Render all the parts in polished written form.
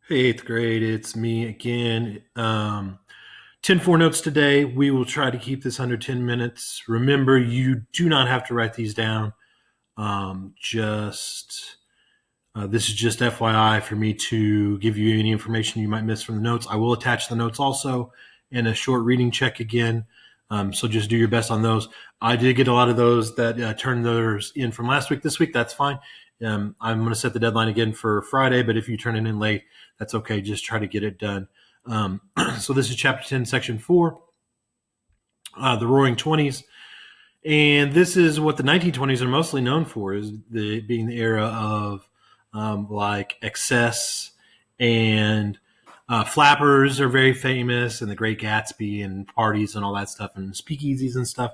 Hey, eighth grade, it's me again. 10-4 notes today. We will try to keep this under 10 minutes. Remember, you do not have to write these down. Just This is just FYI for me to give you any information you might miss from the notes. I will attach the notes also and a short reading check again. So just do your best on those. I did get a lot of those that turned theirs in from last week. This week, that's fine. I'm going to set the deadline again for Friday, but if you turn it in late, that's okay. Just try to get it done. So this is chapter 10, section 4, the Roaring Twenties. And this is what the 1920s are mostly known for, is being the era of like excess, and flappers are very famous, and the Great Gatsby and parties and all that stuff, and speakeasies and stuff,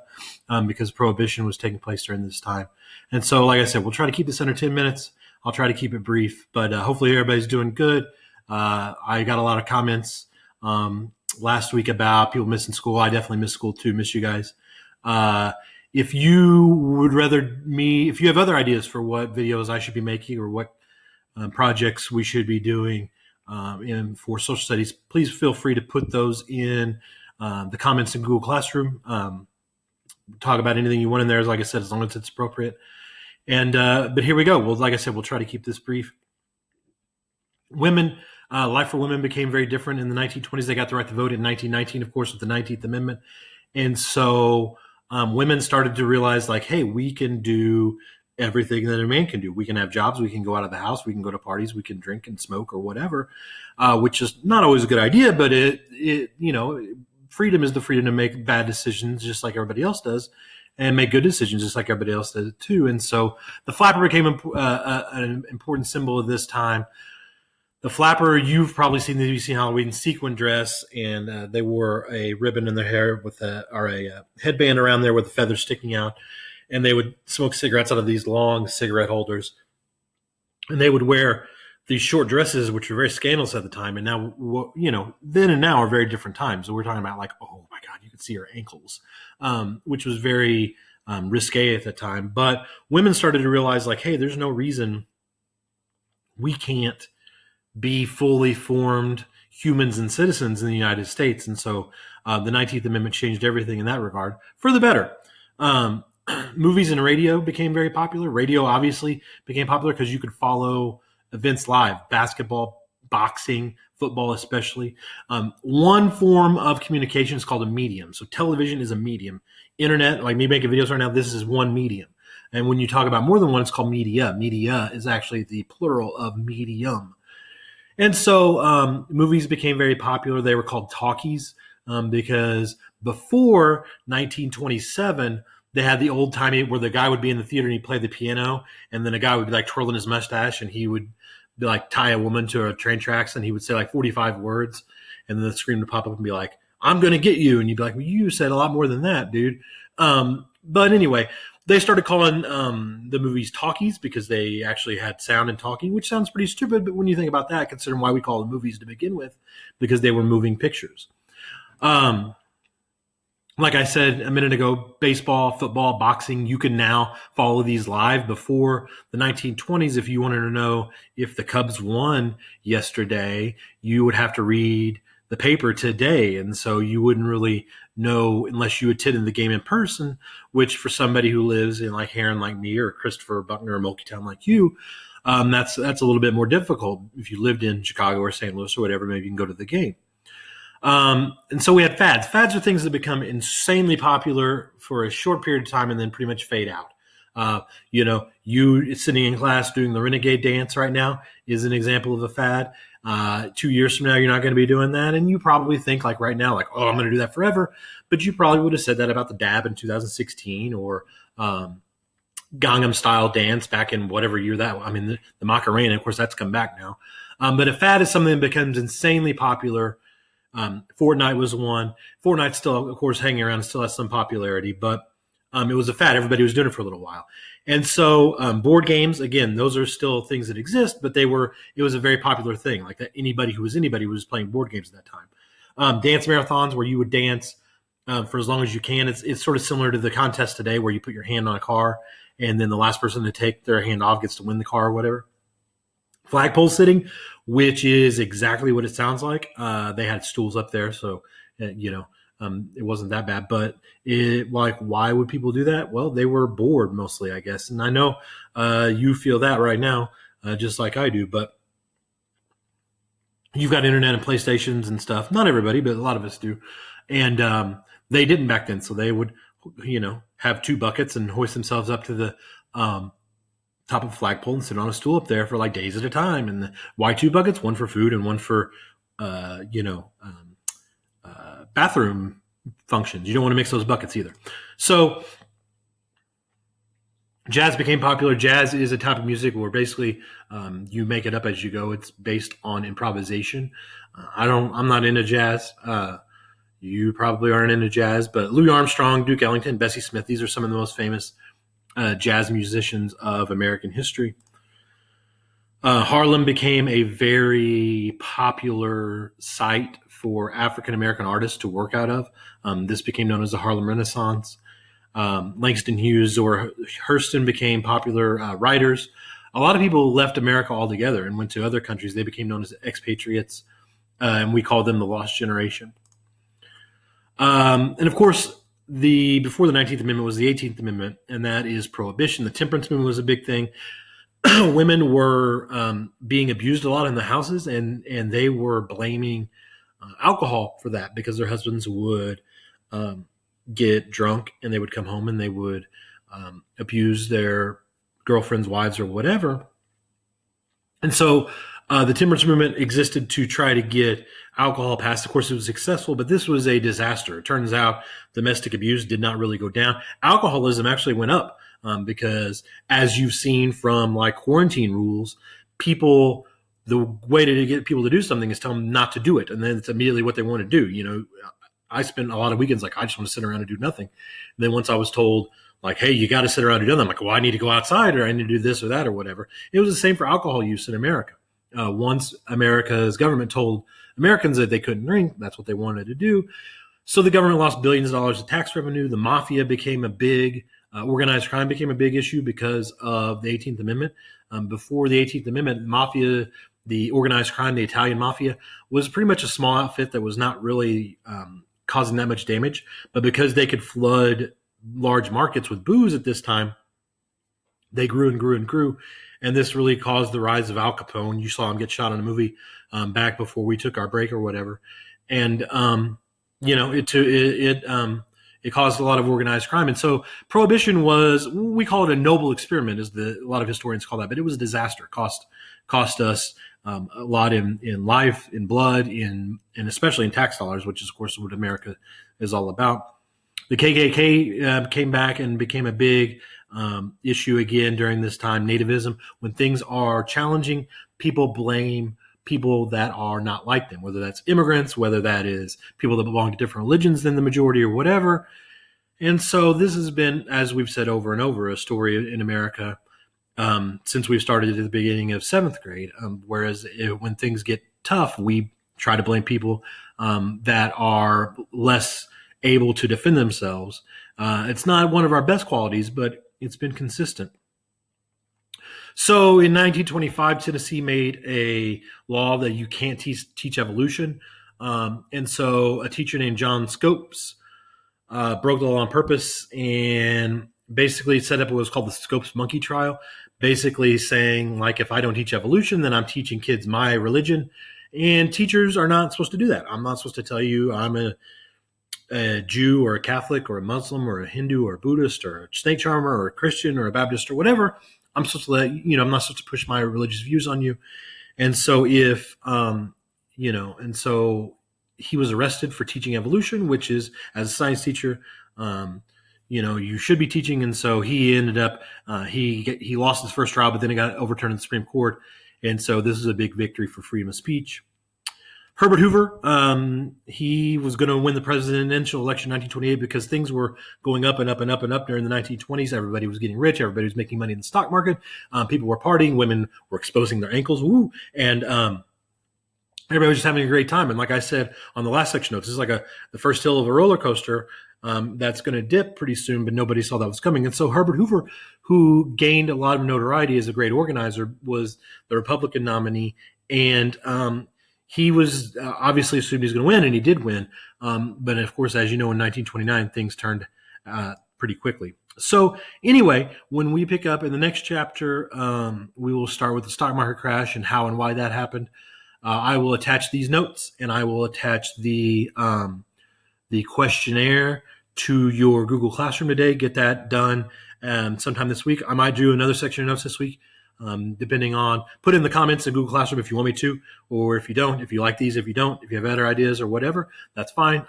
because Prohibition was taking place during this time. And so, like I said, we'll try to keep this under 10 minutes. I'll try to keep it brief, but hopefully everybody's doing good. I got a lot of comments last week about people missing school. I definitely missed school too. Miss you guys. If you would if you have other ideas for what videos I should be making or what projects we should be doing for social studies, please feel free to put those in the comments in Google Classroom. Talk about anything you want in there, like I said, as long as it's appropriate. And but here we go. Well, like I said, we'll try to keep this brief. Women, life for women became very different in the 1920s. They got the right to vote in 1919, of course, with the 19th Amendment. And so women started to realize, like, hey, we can do everything that a man can do. We can have jobs. We can go out of the house. We can go to parties. We can drink and smoke or whatever, which is not always a good idea. But freedom is the freedom to make bad decisions just like everybody else does, and make good decisions just like everybody else does too. And so the flapper became an important symbol of this time. The flapper, you've probably seen the ABC Halloween sequin dress, and they wore a ribbon in their hair or a headband around there with a feather sticking out. And they would smoke cigarettes out of these long cigarette holders. And they would wear these short dresses, which were very scandalous at the time. And now, then and now are very different times. So we're talking about, like, oh my God, you could see her ankles, which was very risque at the time. But women started to realize, like, hey, there's no reason we can't be fully formed humans and citizens in the United States. And so the 19th Amendment changed everything in that regard for the better. Movies and radio became very popular. Radio obviously became popular because you could follow events live: basketball, boxing, football especially. One form of communication is called a medium. So television is a medium. Internet, like me making videos right now, this is one medium. And when you talk about more than one, it's called media. Media is actually the plural of medium. And so movies became very popular. They were called talkies because before 1927, they had the old timey where the guy would be in the theater and he'd play the piano, and then a guy would be like twirling his mustache, and he would be like tie a woman to a train tracks, and he would say like 45 words, and then the screen would pop up and be like, "I'm going to get you," and you'd be like, "Well, you said a lot more than that, dude." But anyway, they started calling the movies talkies because they actually had sound and talking, which sounds pretty stupid, but when you think about that, consider why we call them movies to begin with, because they were moving pictures. Like I said a minute ago, baseball, football, boxing, you can now follow these live. Before the 1920s, if you wanted to know if the Cubs won yesterday, you would have to read the paper today. And so you wouldn't really know unless you attended the game in person, which for somebody who lives in like Heron like me, or Christopher Buckner or Mulkeytown like you, that's a little bit more difficult. If you lived in Chicago or St. Louis or whatever, maybe you can go to the game. And so we had fads. Fads are things that become insanely popular for a short period of time and then pretty much fade out. You sitting in class doing the renegade dance right now is an example of a fad. 2 years from now, you're not going to be doing that. And you probably think like right now, like, oh, I'm going to do that forever. But you probably would have said that about the dab in 2016 or Gangnam style dance back in whatever year the Macarena, of course, that's come back now. But a fad is something that becomes insanely popular. Fortnite was one. Fortnite's still, of course, hanging around, still has some popularity, but it was a fad. Everybody was doing it for a little while. And so board games, again, those are still things that exist, but it was a very popular thing. Like that, anybody who was anybody was playing board games at that time. Dance marathons where you would dance for as long as you can. It's sort of similar to the contest today where you put your hand on a car and then the last person to take their hand off gets to win the car or whatever. Flagpole sitting which is exactly what it sounds like. They had stools up there, so it wasn't that bad. But why would people do that? Well, they were bored mostly, I guess. And I know you feel that right now, just like I do. But you've got internet and PlayStations and stuff. Not everybody, but a lot of us do. And they didn't back then, so they would, have two buckets and hoist themselves up to the top of a flagpole and sit on a stool up there for like days at a time. And why two buckets? One for food and one for, bathroom functions. You don't want to mix those buckets either. So jazz became popular. Jazz is a type of music where basically you make it up as you go. It's based on improvisation. I'm not into jazz. You probably aren't into jazz, but Louis Armstrong, Duke Ellington, Bessie Smith, these are some of the most famous jazz musicians of American history. Harlem became a very popular site for African-American artists to work out of. This became known as the Harlem Renaissance. Langston Hughes or Hurston became popular writers. A lot of people left America altogether and went to other countries. They became known as expatriates, and we call them the Lost Generation. And of course, before the 19th Amendment was the 18th Amendment, and that is Prohibition. The temperance movement was a big thing. Women were being abused a lot in the houses, and they were blaming alcohol for that because their husbands would get drunk and they would come home and they would abuse their girlfriends, wives, or whatever. And so the temperance movement existed to try to get alcohol passed. Of course, it was successful, but this was a disaster. It turns out domestic abuse did not really go down. Alcoholism actually went up because, as you've seen from like quarantine rules, the way to get people to do something is tell them not to do it. And then it's immediately what they want to do. I spent a lot of weekends like, I just want to sit around and do nothing. And then once I was told, like, hey, you got to sit around and do nothing, I'm like, well, I need to go outside or I need to do this or that or whatever. It was the same for alcohol use in America. Once America's government told Americans that they couldn't drink, that's what they wanted to do. So the government lost billions of dollars of tax revenue. The mafia became a big, organized crime became a big issue because of the 18th Amendment. Before the 18th Amendment, mafia, the organized crime, the Italian mafia, was pretty much a small outfit that was not really causing that much damage. But because they could flood large markets with booze at this time, they grew and grew and grew. And this really caused the rise of Al Capone. You saw him get shot in a movie back before we took our break or whatever. And, it caused a lot of organized crime. And so Prohibition was, we call it a noble experiment, a lot of historians call that, but it was a disaster. Cost us a lot in life, in blood, and especially in tax dollars, which is, of course, what America is all about. The KKK came back and became a big issue again during this time. Nativism, when things are challenging, people blame people that are not like them, whether that's immigrants, whether that is people that belong to different religions than the majority or whatever. And so this has been, as we've said over and over, a story in America since we've started at the beginning of seventh grade. Whereas when things get tough, we try to blame people that are less able to defend themselves. It's not one of our best qualities, but it's been consistent. So in 1925, Tennessee made a law that you can't teach evolution. And so a teacher named John Scopes broke the law on purpose and basically set up what was called the Scopes monkey trial, basically saying, like, if I don't teach evolution, then I'm teaching kids my religion. And teachers are not supposed to do that. I'm not supposed to tell you I'm a Jew or a Catholic or a Muslim or a Hindu or a Buddhist or a snake charmer or a Christian or a Baptist or whatever. I'm supposed to I'm not supposed to push my religious views on you. And so and so he was arrested for teaching evolution, which is, as a science teacher, you should be teaching. And so he ended up, he lost his first trial, but then it got overturned in the Supreme Court. And so this is a big victory for freedom of speech. Herbert Hoover, he was going to win the presidential election in 1928 because things were going up and up and up and up during the 1920s. Everybody was getting rich. Everybody was making money in the stock market. People were partying. Women were exposing their ankles. Woo! And everybody was just having a great time. And like I said on the last section notes, this is like the first hill of a roller coaster that's going to dip pretty soon, but nobody saw that was coming. And so Herbert Hoover, who gained a lot of notoriety as a great organizer, was the Republican nominee. and he was obviously assumed he was going to win, and he did win. But of course, as you know, in 1929, things turned pretty quickly. So anyway, when we pick up in the next chapter, we will start with the stock market crash and how and why that happened. I will attach these notes, and I will attach the questionnaire to your Google Classroom today. Get that done sometime this week. I might do another section of notes this week, depending on, put in the comments in Google Classroom if you want me to, or if you don't, if you like these, if you don't, if you have better ideas or whatever, that's fine.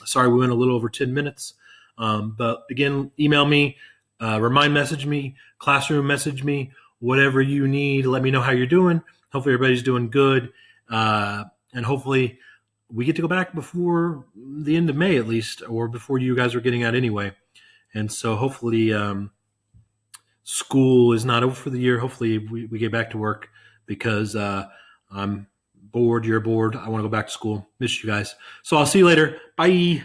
Sorry, we went a little over 10 minutes. But again, email me, remind message me, classroom message me, whatever you need. Let me know how you're doing. Hopefully everybody's doing good. And hopefully we get to go back before the end of May at least, or before you guys are getting out anyway. And so hopefully school is not over for the year. Hopefully we get back to work, because I'm bored. You're bored. I want to go back to school. Miss you guys. So I'll see you later. Bye.